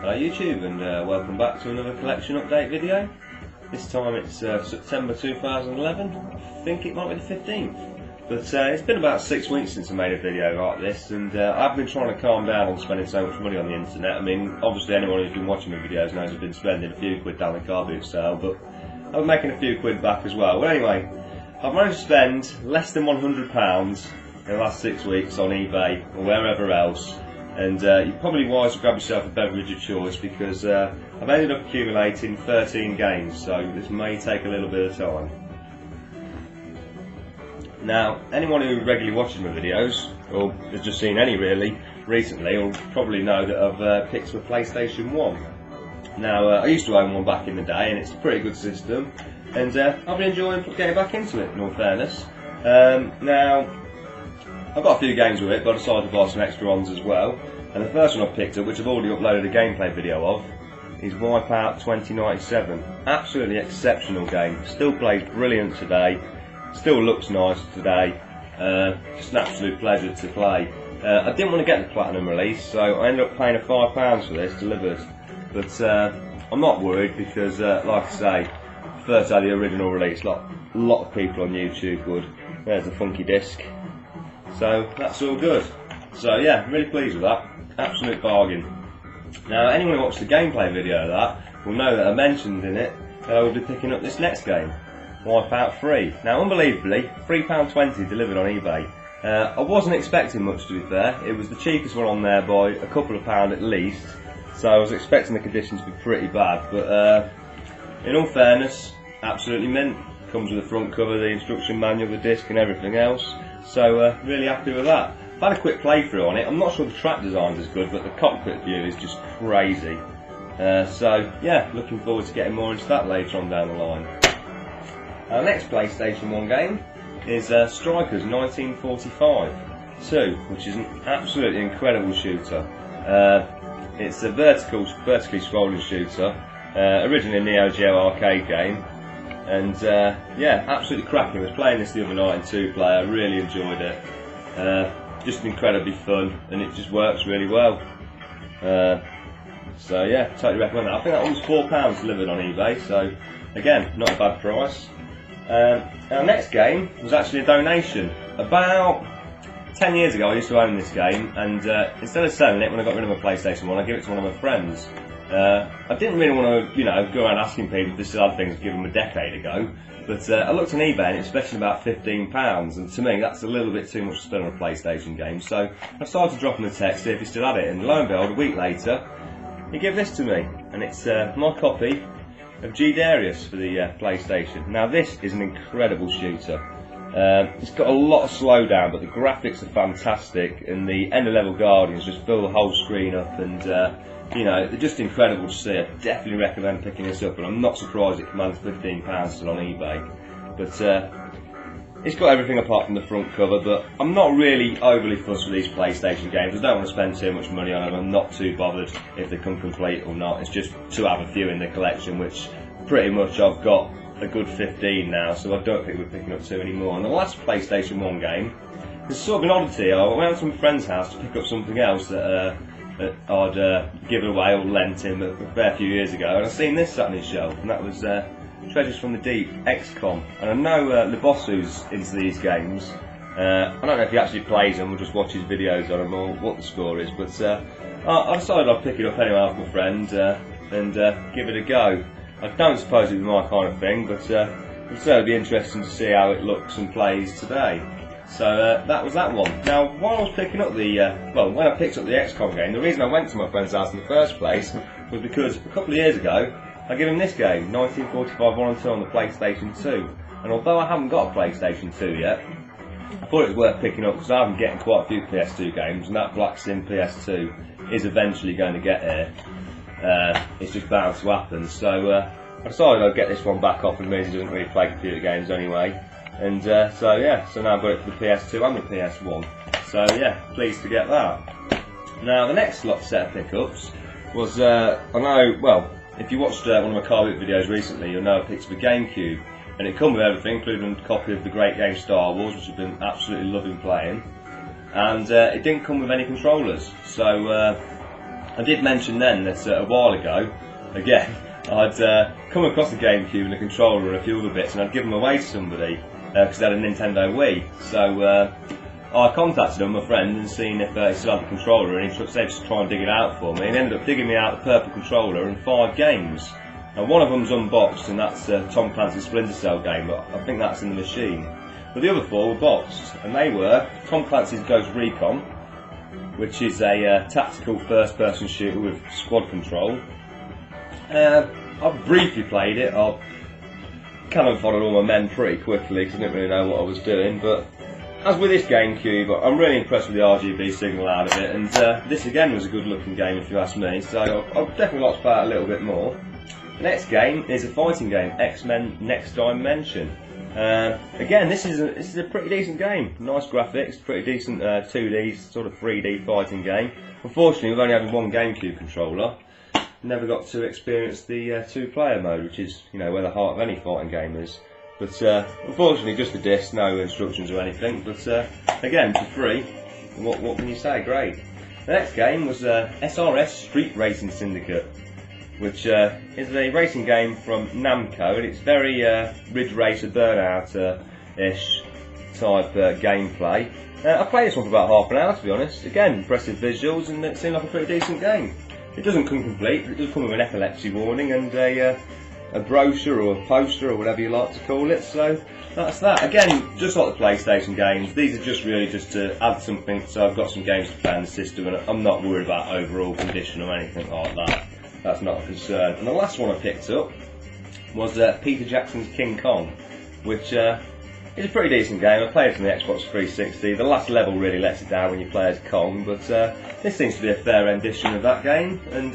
Hello YouTube, and welcome back to another collection update video. This time it's September 2011, I think it might be the 15th. But it's been about 6 weeks since I made a video like this, and I've been trying to calm down on spending so much money on the internet. I mean, obviously anyone who's been watching my videos knows I've been spending a few quid down the carboot sale, but I'm making a few quid back as well. But anyway, I've managed to spend less than £100 in the last 6 weeks on eBay or wherever else. And you're probably wise to grab yourself a beverage of choice, because I've ended up accumulating 13 games, so this may take a little bit of time. Now, anyone who regularly watches my videos, or has just seen any really recently, will probably know that I've picked up a PlayStation 1. Now, I used to own one back in the day, and it's a pretty good system, and I've been enjoying getting back into it, in all fairness. Now, I've got a few games with it, but I decided to buy some extra ones as well. And the first one I've picked up, which I've already uploaded a gameplay video of, is Wipeout 2097. Absolutely exceptional game. Still plays brilliant today. Still looks nice today. Just an absolute pleasure to play. I didn't want to get the Platinum release, so I ended up paying £5 for this delivered. But I'm not worried, because, like I say, first had the original release, like a lot of people on YouTube would. There's the funky disc. So that's all good. So yeah, really pleased with that. Absolute bargain. Now, anyone who watched the gameplay video of that will know that I mentioned in it that I will be picking up this next game, Wipeout 3. Now, unbelievably, £3.20 delivered on eBay. I wasn't expecting much, to be fair. It was the cheapest one on there by a couple of pound at least, so I was expecting the conditions to be pretty bad. But in all fairness, absolutely mint. Comes with the front cover, the instruction manual, the disc and everything else. So really happy with that. I've had a quick playthrough on it. I'm not sure the track design's as good, but the cockpit view is just crazy. So yeah, looking forward to getting more into that later on down the line. Our next PlayStation 1 game is Strikers 1945 2, which is an absolutely incredible shooter. It's a vertically scrolling shooter, originally a Neo Geo arcade game. And yeah, absolutely cracking. I was playing this the other night in 2-player, I really enjoyed it. Just incredibly fun, and it just works really well. So yeah, totally recommend that. I think that one was £4 delivered on eBay, so again, not a bad price. Our next game was actually a donation. About 10 years ago I used to own this game, and instead of selling it when I got rid of my PlayStation 1, I gave it to one of my friends. I didn't really want to, go around asking people if they still had things given them a decade ago, but I looked on eBay and it's fetching about £15, and to me that's a little bit too much to spend on a PlayStation game, so I started to drop him a text, see if he still had it, and lo and behold, a week later, he gave this to me, and it's my copy of Darius for the PlayStation. Now, this is an incredible shooter. It's got a lot of slowdown, but the graphics are fantastic, and the end of level guardians just fill the whole screen up, and they're just incredible to see. I definitely recommend picking this up, and I'm not surprised it commands £15 still on eBay. But it's got everything apart from the front cover, but I'm not really overly fussed with these PlayStation games. I don't want to spend too much money on them. I'm not too bothered if they come complete or not. It's just to have a few in the collection, which pretty much I've got a good 15 now, so I don't think we're picking up 2 anymore. And the last PlayStation 1 game, it's sort of an oddity. I went out to my friend's house to pick up something else that I'd given away or lent him a fair few years ago, and I seen this sat on his shelf, and that was Treasures from the Deep, XCon. And I know the boss who's into these games. I don't know if he actually plays them or just watches videos on them or what the score is, but I decided I'd pick it up anyway off my friend and give it a go. I don't suppose it was my kind of thing, but it'll certainly be interesting to see how it looks and plays today. So that was that one. Now, while I was picking up the, when I picked up the XCon game, the reason I went to my friend's house in the first place was because a couple of years ago, I gave him this game, 1945 1 and 2 on the PlayStation 2. And although I haven't got a PlayStation 2 yet, I thought it was worth picking up because I've been getting quite a few PS2 games, and that Black Sim PS2 is eventually going to get here. It's just bound to happen. So I decided I'd get this one back off, and Maisie doesn't really play computer games anyway. And so yeah, so now I've got it for the PS2 and the PS1. So yeah, pleased to get that. Now, the next set of pickups was, if you watched one of my carboot videos recently, you'll know I picked up a GameCube, and it come with everything, including a copy of the great game Star Wars, which I've been absolutely loving playing. And it didn't come with any controllers, so I did mention then that a while ago, again, I'd come across the GameCube and the controller and a few other bits, and I'd give them away to somebody because they had a Nintendo Wii. So I contacted him, my friend, and seen if he still had the controller, and he said to try and dig it out for me. And he ended up digging me out the purple controller and 5 games. Now one of them's unboxed, and that's Tom Clancy's Splinter Cell game, but I think that's in the machine. But the other 4 were boxed, and they were Tom Clancy's Recon, which is a tactical first-person shooter with squad control. I've briefly played it. I kind of followed all my men pretty quickly because I didn't really know what I was doing. But as with this GameCube, I'm really impressed with the RGB signal out of it, and this again was a good-looking game if you ask me. So I'd definitely like to play it a little bit more. The next game is a fighting game, XMen Next Dimension. Again, this is a pretty decent game. Nice graphics, pretty decent 2D, sort of 3D fighting game. Unfortunately, we've only had one GameCube controller. Never got to experience the 2-player mode, which is, you know, where the heart of any fighting game is. But unfortunately, just a disc, no instructions or anything. But again, for free, what can you say? Great. The next game was SRS Street Racing Syndicate, which is a racing game from Namco, and it's very Ridge Racer Burnout-ish type gameplay. I played this one for about half an hour, to be honest. Again, impressive visuals, and it seemed like a pretty decent game. It doesn't come complete, but it does come with an epilepsy warning and a brochure or a poster or whatever you like to call it. So that's that. Again, just like the PlayStation games, these are just really just to add something. So I've got some games to play on the system, and I'm not worried about overall condition or anything like that. That's not a concern. And the last one I picked up was Peter Jackson's King Kong, which is a pretty decent game. I played it from the Xbox 360. The last level really lets it down when you play as Kong, but this seems to be a fair rendition of that game, and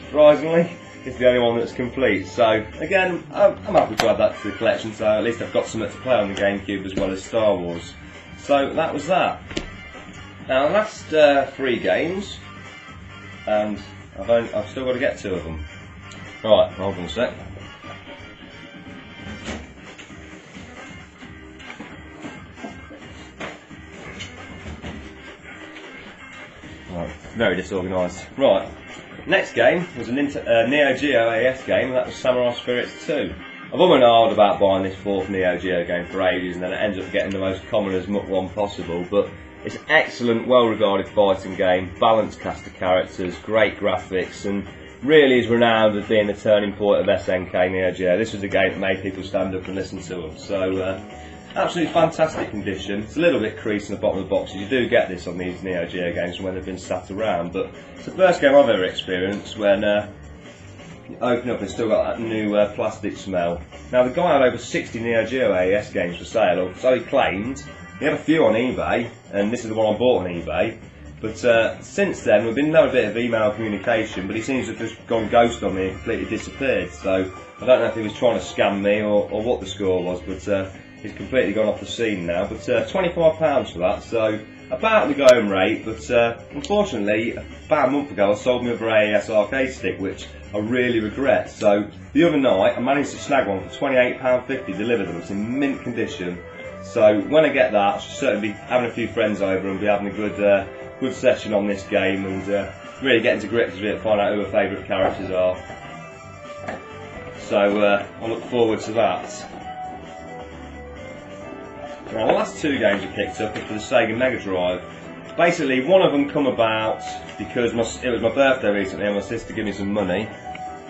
surprisingly, it's the only one that's complete. So again, I'm happy to add that to the collection, so at least I've got something to play on the GameCube as well as Star Wars. So that was that. Now the last 3 games, and I've still got to get 2 of them. Right, hold on a sec. Right, very disorganised. Right, next game was a Neo Geo AES game, and that was Samurai Spirits 2. I've almost hard about buying this 4th Neo Geo game for ages, and then it ends up getting the most common as muck one possible, but it's an excellent, well-regarded fighting game, balanced cast of characters, great graphics, and really is renowned as being the turning point of SNK Neo Geo. This was a game that made people stand up and listen to them. So, absolutely fantastic condition. It's a little bit creased in the bottom of the boxes. You do get this on these Neo Geo games when they've been sat around, but it's the first game I've ever experienced when you open up and it's still got that new plastic smell. Now, the guy had over 60 Neo Geo AES games for sale, or so he claimed. He had a few on eBay, and this is the one I bought on eBay. But since then, we've been a bit of email communication, but he seems to have just gone ghost on me and completely disappeared. So I don't know if he was trying to scam me or what the score was, but he's completely gone off the scene now. But £25 for that, so about the going rate. But unfortunately, about a month ago, I sold my other AES arcade stick, which I really regret. So the other night, I managed to snag one for £28.50 delivered, and it's in mint condition. So when I get that, I should certainly be having a few friends over and be having a good session on this game, and really getting to grips with it and find out who my favourite characters are. So I look forward to that. Now, the last 2 games I picked up are for the Sega Mega Drive. Basically, one of them come about because it was my birthday recently and my sister gave me some money.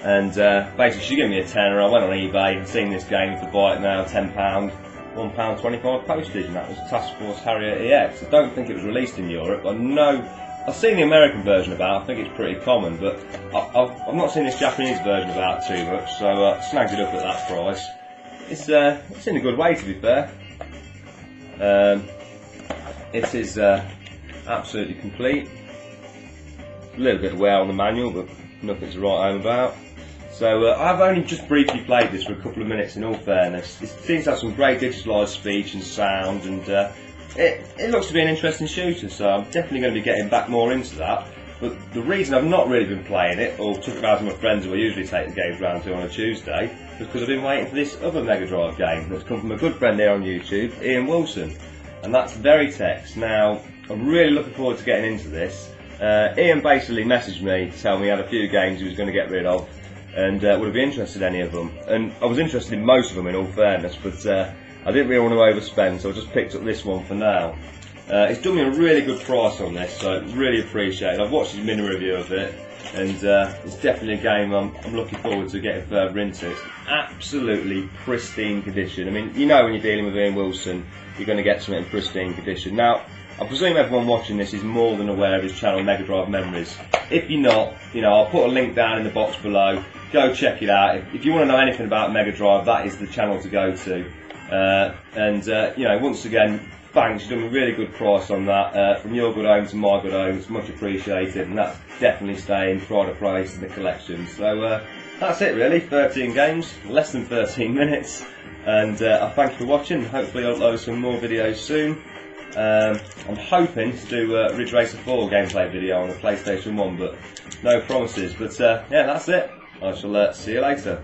And basically she gave me a tenner. I went on eBay and seen this game for buy it now, £10, £1.25 postage, and that was Task Force Harrier EX. I don't think it was released in Europe. I know I've seen the American version about. I think it's pretty common, but I've not seen this Japanese version about too much. So I snagged it up at that price. It's in a good way, to be fair. It is absolutely complete. A little bit of wear on the manual, but nothing to write home about. So I've only just briefly played this for a couple of minutes, in all fairness. It seems to have some great digitalised speech and sound, and it looks to be an interesting shooter, so I'm definitely going to be getting back more into that. But the reason I've not really been playing it, or took it out with my friends who I usually take the games round to on a Tuesday, is because I've been waiting for this other Mega Drive game that's come from a good friend here on YouTube, Ian Wilson, and that's Veritex. Now, I'm really looking forward to getting into this. Ian basically messaged me to tell me he had a few games he was going to get rid of, and would I be interested in any of them. And I was interested in most of them, in all fairness, but I didn't really want to overspend, so I just picked up this one for now. He's done me a really good price on this, so really appreciate it. I've watched his mini review of it, and it's definitely a game I'm looking forward to getting further into. It's absolutely pristine condition. I mean, you know when you're dealing with Ian Wilson, you're going to get something in pristine condition. Now, I presume everyone watching this is more than aware of his channel, Mega Drive Memories. If you're not, you know, I'll put a link down in the box below. Go check it out. If you want to know anything about Mega Drive, that is the channel to go to. You know, once again, thanks. You've done a really good price on that. From your good home to my good home, it's much appreciated, and that's definitely staying pride of place in the collection. So that's it really. 13 games, less than 13 minutes, and I thank you for watching. Hopefully I'll upload some more videos soon. I'm hoping to do a Ridge Racer 4 gameplay video on the PlayStation 1, but no promises. But yeah, that's it. I shall see you later.